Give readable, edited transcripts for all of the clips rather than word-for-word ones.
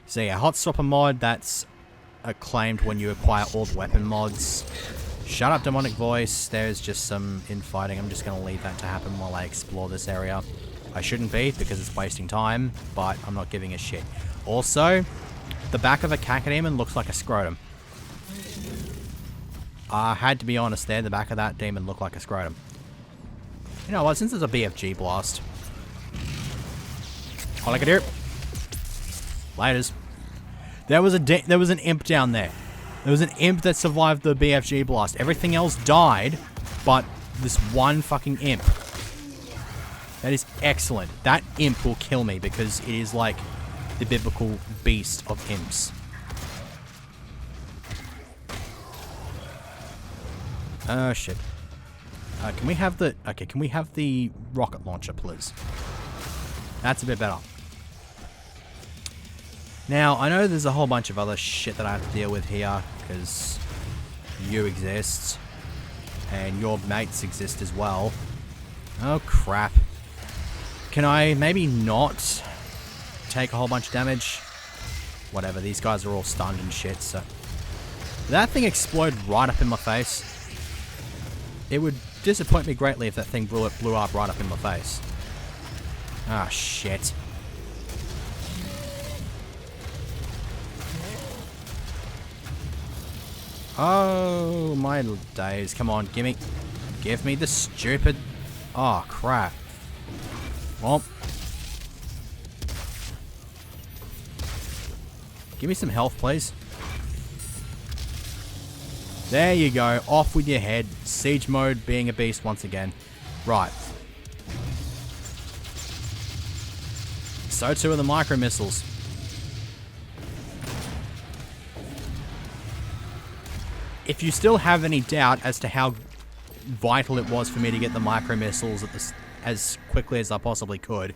So yeah, Hot Stopper mod, that's acclaimed when you acquire all the weapon mods. Shut up, Demonic Voice. There's just some infighting. I'm just going to leave that to happen while I explore this area. I shouldn't be, because it's wasting time, but I'm not giving a shit. Also, the back of a Cacodemon looks like a scrotum. I had to be honest there, the back of that demon looked like a scrotum. You know what, since there's a BFG blast. All I could hear. Laters. There was an imp down there. There was an imp that survived the BFG blast. Everything else died, but this one fucking imp. That is excellent. That imp will kill me because it is like the biblical beast of imps. Oh shit. Can we have the... Okay, can we have the rocket launcher, please? That's a bit better. Now, I know there's a whole bunch of other shit that I have to deal with here, because you exist, and your mates exist as well. Oh, crap. Can I maybe not take a whole bunch of damage? Whatever, these guys are all stunned and shit, so... That thing exploded right up in my face. It would disappoint me greatly if that thing blew up right up in my face. Ah, shit. Oh, my days. Come on, give me the stupid... Oh, crap. Well. Give me some health, please. There you go. Off with your head. Siege mode being a beast once again. Right. So too are the micro missiles. If you still have any doubt as to how vital it was for me to get the micro missiles as quickly as I possibly could,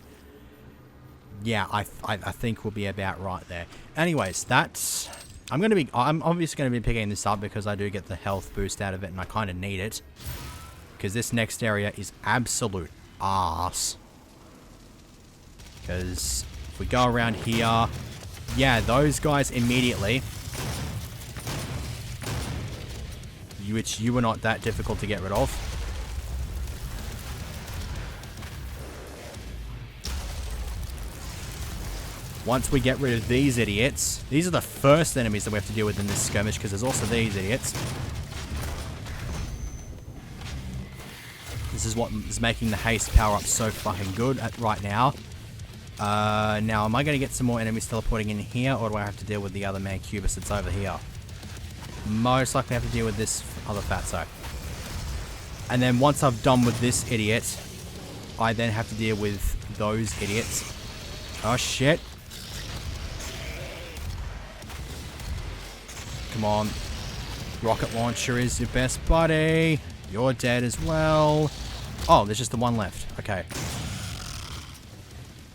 yeah, I think we'll be about right there. Anyways, that's... I'm obviously going to be picking this up because I do get the health boost out of it and I kind of need it. Because this next area is absolute arse. Because if we go around here, yeah, those guys immediately... Which you were not that difficult to get rid of. Once we get rid of these idiots, these are the first enemies that we have to deal with in this skirmish, because there's also these idiots. This is what is making the haste power up so fucking good right now. Now, am I going to get some more enemies teleporting in here, or do I have to deal with the other Mancubus that's over here? Most likely have to deal with this other fatso. And then once I've done with this idiot, I then have to deal with those idiots. Oh shit. Come on. Rocket launcher is your best buddy. You're dead as well. Oh, there's just the one left. Okay.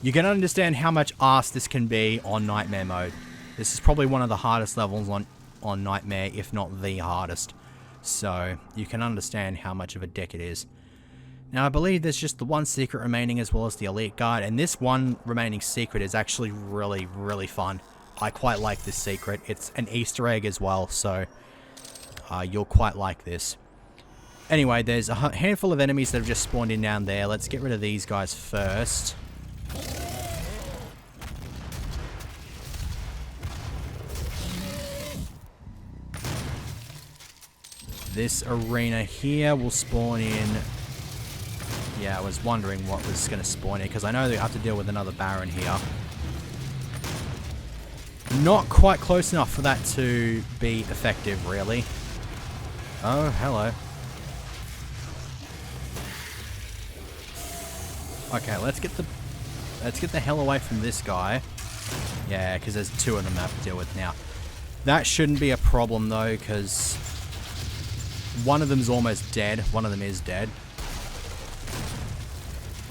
You can understand how much arse this can be on Nightmare mode. This is probably one of the hardest levels on Nightmare, if not the hardest. So, you can understand how much of a dick it is. Now, I believe there's just the one secret remaining as well as the Elite Guard, and this one remaining secret is actually really, really fun. I quite like this secret. It's an Easter egg as well, so you'll quite like this. Anyway, there's a handful of enemies that have just spawned in down there. Let's get rid of these guys first. This arena here will spawn in... Yeah, I was wondering what was going to spawn in, because I know they have to deal with another Baron here. Not quite close enough for that to be effective, really. Oh, hello. Okay, let's get the hell away from this guy. Yeah, because there's two of them I have to deal with now. That shouldn't be a problem, though, because... one of them's almost dead. One of them is dead.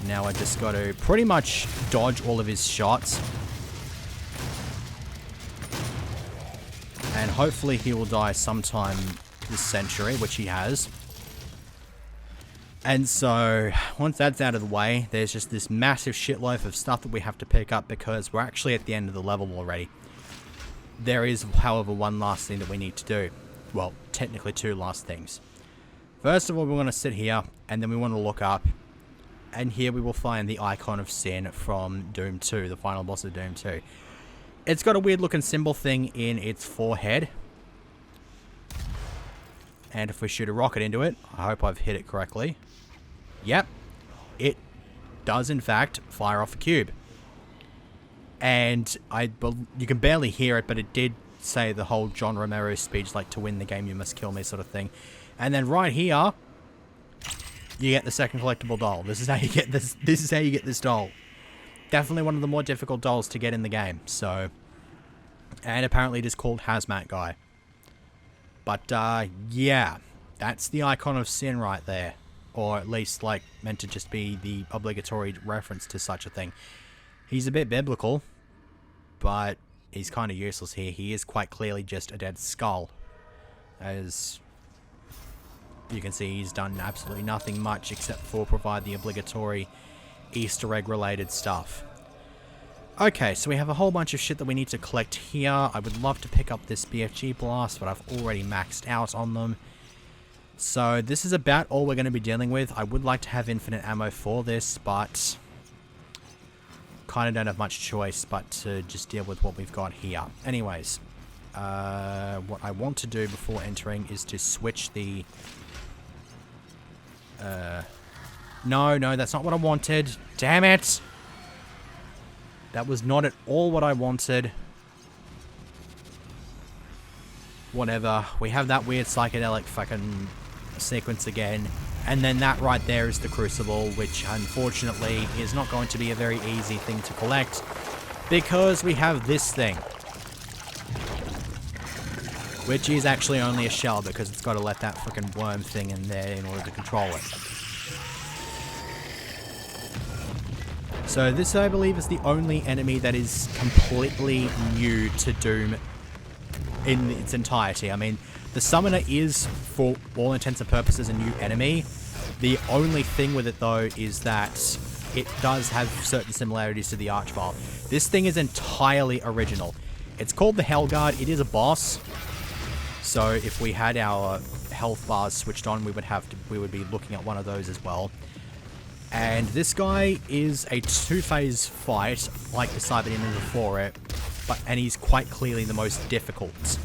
Now I just got to pretty much dodge all of his shots. And hopefully he will die sometime this century, which he has. And so, once that's out of the way, there's just this massive shitload of stuff that we have to pick up because we're actually at the end of the level already. There is, however, one last thing that we need to do. Well, technically two last things. First of all, we want to sit here, and then we want to look up, and here we will find the Icon of Sin from Doom 2, the final boss of Doom 2. It's got a weird looking symbol thing in its forehead. And if we shoot a rocket into it, I hope I've hit it correctly. Yep, it does in fact fire off a cube. And you can barely hear it, but it did say the whole John Romero speech, like, to win the game you must kill me sort of thing. And then right here, you get the second collectible doll. This is how you get this. This is how you get this doll. Definitely one of the more difficult dolls to get in the game. So, and apparently it is called Hazmat Guy. But yeah, that's the Icon of Sin right there, or at least like meant to just be the obligatory reference to such a thing. He's a bit biblical, but he's kind of useless here. He is quite clearly just a dead skull, as you can see. He's done absolutely nothing much except for provide the obligatory Easter egg related stuff. Okay, so we have a whole bunch of shit that we need to collect here. I would love to pick up this BFG blast, but I've already maxed out on them. So this is about all we're going to be dealing with. I would like to have infinite ammo for this, but kind of don't have much choice but to just deal with what we've got here. Anyways, what I want to do before entering is to switch the... No, that's not what I wanted. Damn it! That was not at all what I wanted. Whatever. We have that weird psychedelic fucking sequence again. And then that right there is the Crucible, which unfortunately is not going to be a very easy thing to collect, because we have this thing, which is actually only a shell because it's got to let that fucking worm thing in there in order to control it. So this, I believe, is the only enemy that is completely new to Doom in its entirety. I mean, the Summoner is, for all intents and purposes, a new enemy. The only thing with it, though, is that it does have certain similarities to the Archvile. This thing is entirely original. It's called the Hellguard. It is a boss. So if we had our health bars switched on, we would be looking at one of those as well. And this guy is a two-phase fight, like the Cyber Demon before it, and he's quite clearly the most difficult.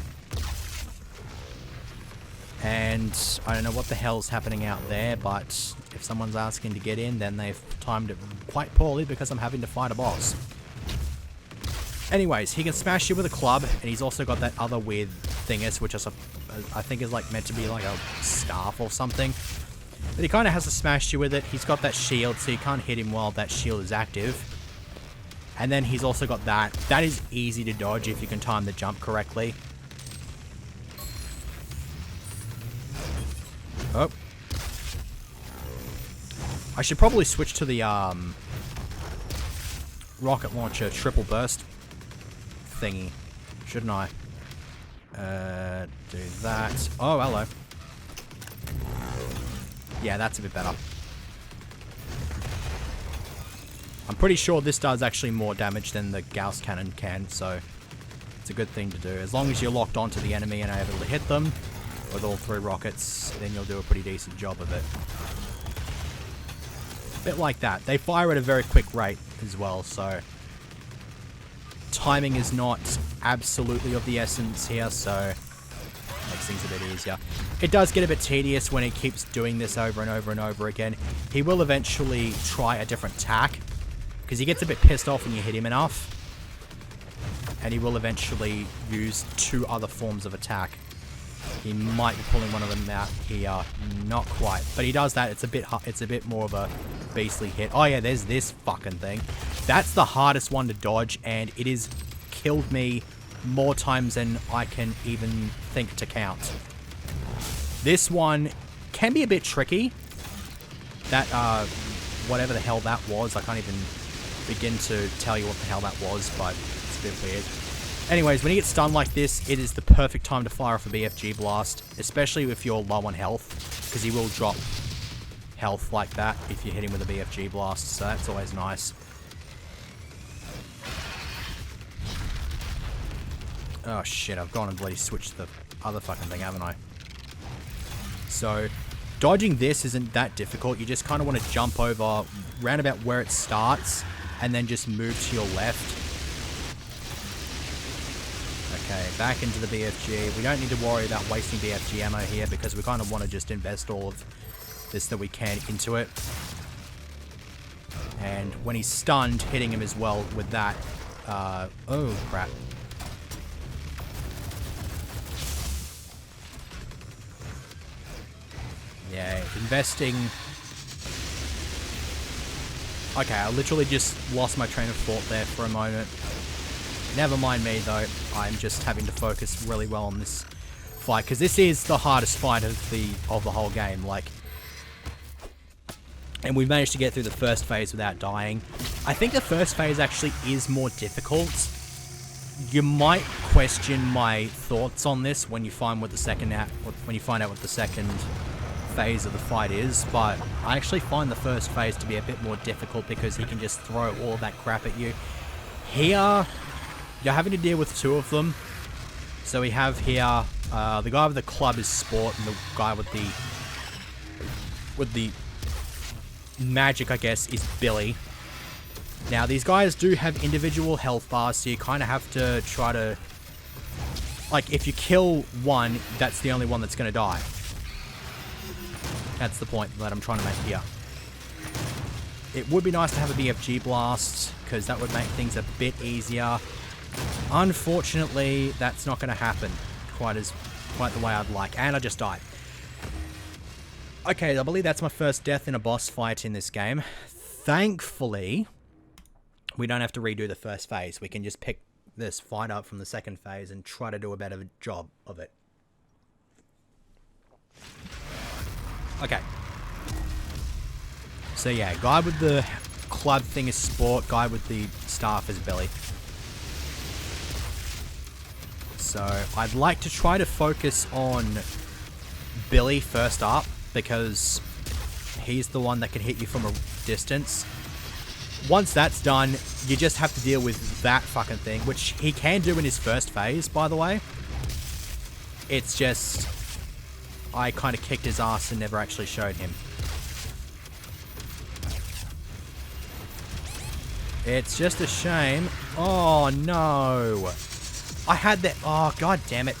And I don't know what the hell's happening out there, but if someone's asking to get in, then they've timed it quite poorly because I'm having to fight a boss. Anyways, he can smash you with a club, and he's also got that other weird thingus, which I think is like meant to be like a scarf or something. But he kind of has to smash you with it. He's got that shield, so you can't hit him while that shield is active. And then he's also got that. That is easy to dodge if you can time the jump correctly. Oh. I should probably switch to the rocket launcher triple burst thingy, shouldn't I? Do that. Oh, hello. Yeah, that's a bit better. I'm pretty sure this does actually more damage than the Gauss cannon can, so it's a good thing to do. As long as you're locked onto the enemy and are able to hit them with all three rockets, then you'll do a pretty decent job of it. A bit like that. They fire at a very quick rate as well, so timing is not absolutely of the essence here, so makes things a bit easier. It does get a bit tedious when he keeps doing this over and over and over again. He will eventually try a different tack, because he gets a bit pissed off when you hit him enough. And he will eventually use two other forms of attack. He might be pulling one of them out here. Not quite. But he does that. It's a bit more of a beastly hit. Oh yeah, there's this fucking thing. That's the hardest one to dodge, and it has killed me more times than I can even think to count. This one can be a bit tricky. That, whatever the hell that was, I can't even begin to tell you what the hell that was, but it's a bit weird. Anyways, when he gets stunned like this, it is the perfect time to fire off a BFG blast, especially if you're low on health, because he will drop health like that if you hit him with a BFG blast, so that's always nice. Oh shit, I've gone and bloody switched the other fucking thing, haven't I? So, dodging this isn't that difficult. You just kind of want to jump over round about where it starts and then just move to your left. Okay, back into the BFG. We don't need to worry about wasting BFG ammo here because we kind of want to just invest all of this that we can into it. And when he's stunned, hitting him as well with that. Oh, crap. Yeah, investing... Okay, I literally just lost my train of thought there for a moment. Never mind me, though. I'm just having to focus really well on this fight, because this is the hardest fight of the whole game. Like, and we managed to get through the first phase without dying. I think the first phase actually is more difficult. You might question my thoughts on this when you find what the second find out what the second phase of the fight is, but I actually find the first phase to be a bit more difficult because he can just throw all that crap at you. Here, you're having to deal with two of them. So we have here, the guy with the club is Sport, and the guy with the magic, I guess, is Billy. Now, these guys do have individual health bars, so you kind of have to try to... Like, if you kill one, that's the only one that's going to die. That's the point that I'm trying to make here. It would be nice to have a BFG blast, because that would make things a bit easier. Unfortunately, that's not going to happen quite the way I'd like. And I just died. Okay, I believe that's my first death in a boss fight in this game. Thankfully, we don't have to redo the first phase. We can just pick this fight up from the second phase and try to do a better job of it. Okay. So yeah, guy with the club thing is Sport, guy with the staff is Billy. So I'd like to try to focus on Billy first up, because he's the one that can hit you from a distance. Once that's done, you just have to deal with that fucking thing, which he can do in his first phase, by the way. It's just... I kind of kicked his ass and never actually showed him. It's just a shame. Oh, no. I had that... Oh, god damn it.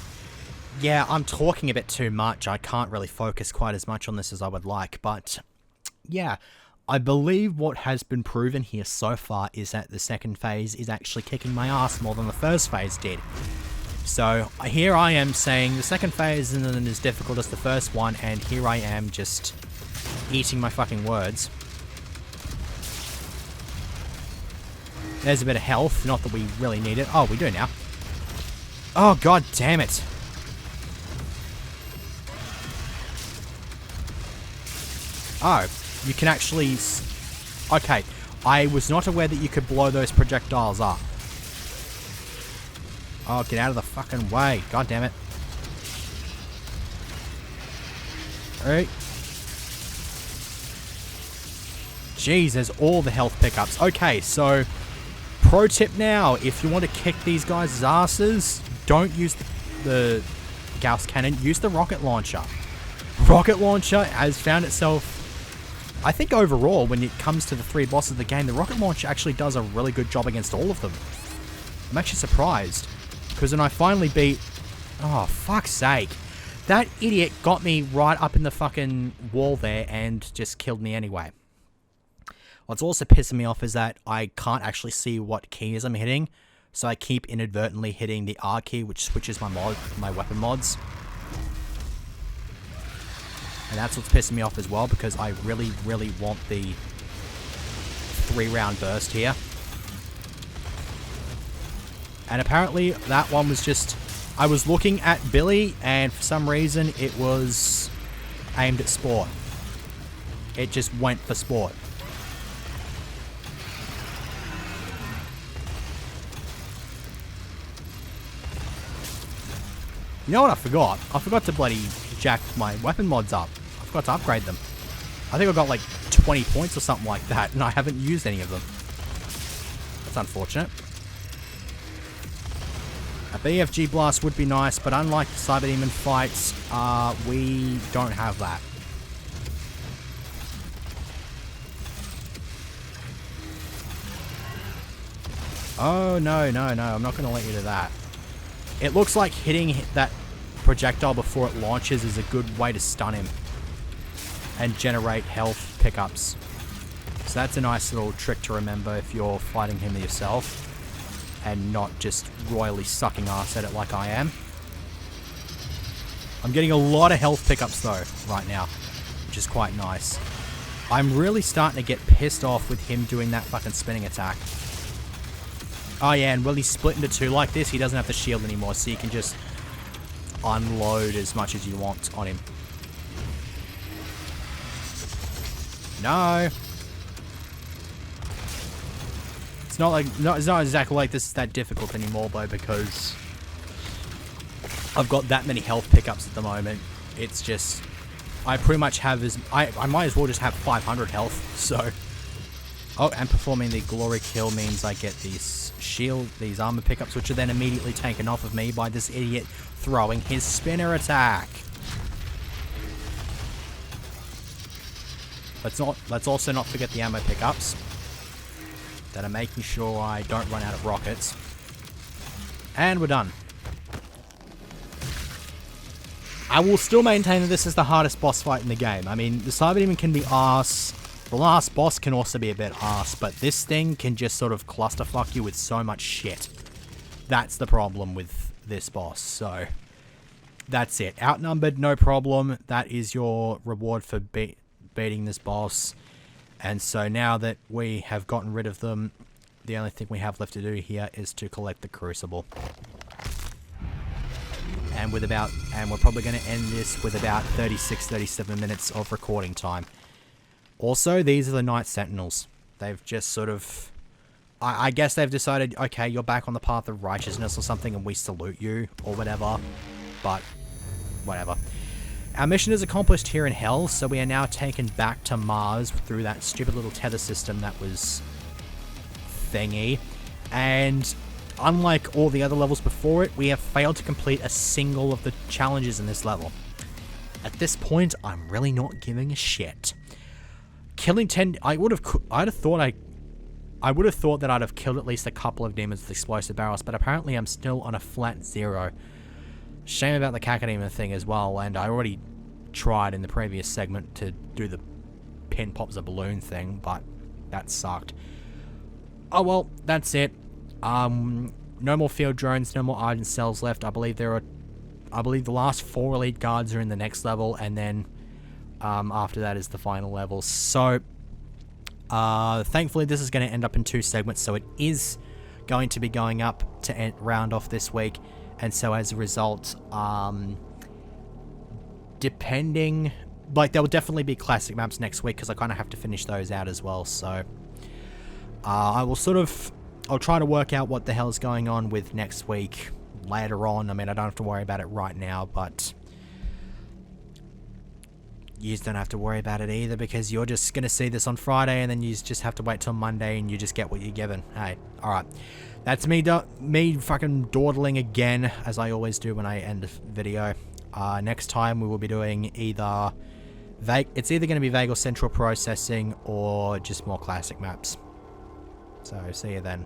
Yeah, I'm talking a bit too much. I can't really focus quite as much on this as I would like. But, yeah. I believe what has been proven here so far is that the second phase is actually kicking my ass more than the first phase did. So, here I am saying the second phase isn't as difficult as the first one, and here I am just eating my fucking words. There's a bit of health, not that we really need it. Oh, we do now. Oh, god damn it. Oh, you can actually... Okay, I was not aware that you could blow those projectiles up. Oh, get out of the fucking way. God damn it. Alright. Jeez, there's all the health pickups. Okay, so... Pro tip now, if you want to kick these guys' asses, don't use the Gauss Cannon, use the rocket launcher. Rocket launcher has found itself... I think overall, when it comes to the three bosses of the game, the rocket launcher actually does a really good job against all of them. I'm actually surprised. Because when I finally beat... Oh, fuck's sake. That idiot got me right up in the fucking wall there and just killed me anyway. What's also pissing me off is that I can't actually see what keys I'm hitting. So I keep inadvertently hitting the R key, which switches my weapon mods. And that's what's pissing me off as well, because I really, really want the 3-round burst here. And apparently that one was just... I was looking at Billy, and for some reason it was aimed at Sport. It just went for Sport. You know what I forgot? I forgot to bloody jack my weapon mods up. I forgot to upgrade them. I think I got like 20 points or something like that, and I haven't used any of them. That's unfortunate. BFG Blast would be nice, but unlike the Cyber Demon fights, we don't have that. Oh, no, no, no. I'm not going to let you do that. It looks like hitting that projectile before it launches is a good way to stun him and generate health pickups. So that's a nice little trick to remember if you're fighting him yourself and not just royally sucking ass at it like I am. I'm getting a lot of health pickups though right now, which is quite nice. I'm really starting to get pissed off with him doing that fucking spinning attack. Oh yeah, and when he's split into two like this, he doesn't have the shield anymore, so you can just unload as much as you want on him. No. It's not like, it's not exactly like this is that difficult anymore though, because I've got that many health pickups at the moment. It's just, I pretty much have I might as well just have 500 health, so. Oh, and performing the glory kill means I get these these armor pickups, which are then immediately taken off of me by this idiot throwing his spinner attack. Let's also not forget the ammo pickups that are making sure I don't run out of rockets. And we're done. I will still maintain that this is the hardest boss fight in the game. I mean, the Cyber Demon can be arse. The last boss can also be a bit arse, but this thing can just sort of clusterfuck you with so much shit. That's the problem with this boss, so that's it. Outnumbered, no problem. That is your reward for beating this boss. And so now that we have gotten rid of them, the only thing we have left to do here is to collect the Crucible. And we're probably going to end this with about 36-37 minutes of recording time. Also, these are the Night Sentinels. They've just sort of, I guess they've decided, okay, you're back on the path of righteousness or something, and we salute you, or whatever. But, whatever. Our mission is accomplished here in Hell, so we are now taken back to Mars through that stupid little tether system that was thingy. And unlike all the other levels before it, we have failed to complete a single of the challenges in this level. At this point, I'm really not giving a shit. Killing 10, I would have thought that I'd have killed at least a couple of demons with explosive barrels, but apparently I'm still on a flat 0. Shame about the Cacodemon thing as well, and I already tried in the previous segment to do the pin pops a balloon thing, but that sucked. Oh well, that's it. No more field drones, no more Argent cells left. I believe the last 4 elite guards are in the next level, and then after that is the final level. So thankfully this is going to end up in 2 segments, so it is going to be going up to round off this week. And so as a result, depending, like, there will definitely be classic maps next week because I kind of have to finish those out as well. So I'll try to work out what the hell is going on with next week later on. I mean, I don't have to worry about it right now, but you don't have to worry about it either, because you're just going to see this on Friday and then you just have to wait till Monday and you just get what you're given. Hey, alright. That's me fucking dawdling again, as I always do when I end a video. Next time we will be doing it's either going to be Vagal Central Processing or just more classic maps. So, see you then.